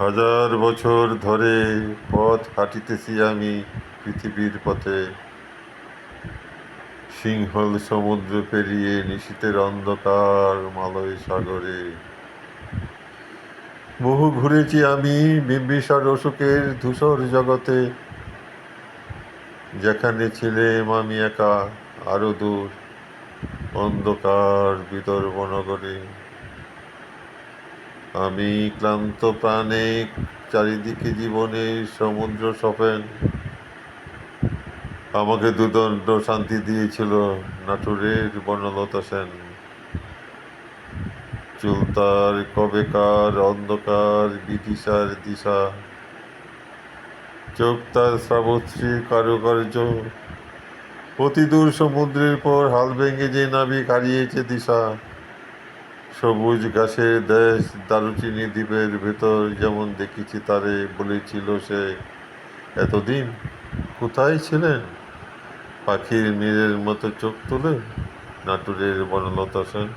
হাজার বছর ধরে পথ হাঁটিতেছি আমি পৃথিবীর পথে, সিংহল সমুদ্র পেরিয়ে নিশীথের অন্ধকার মালয় সাগরে। বহু ঘুরেছি আমি বিম্বিসার অশোকের ধূসর জগতে, যেখানে ছিলেম আমি একা আরো দূর অন্ধকার বিদর্ভ নগরে। আমি ক্লান্ত প্রাণে, চারিদিকে জীবনের সমুদ্র সফেন, আমাকে দুদণ্ড শান্তি দিয়েছিল নাটোরের বনলতা সেন। চুল তার কবেকার অন্ধকার বিদিশার দিশা, চোখ তার শ্রাবশ্রীর কারুকার্য, অতিদূর সমুদ্রের পর হাল ভেঙে যে নাবিক হারিয়েছে দিশা। সবুজ ঘাসের দেশ দারুচিনি দ্বীপের ভেতর যেমন দেখেছি তারে, বলেছিল সে এতদিন কোথায় ছিলেন, পাখির নীড়ের মতো চোখ তুলে নাটোরের বনলতা সেন।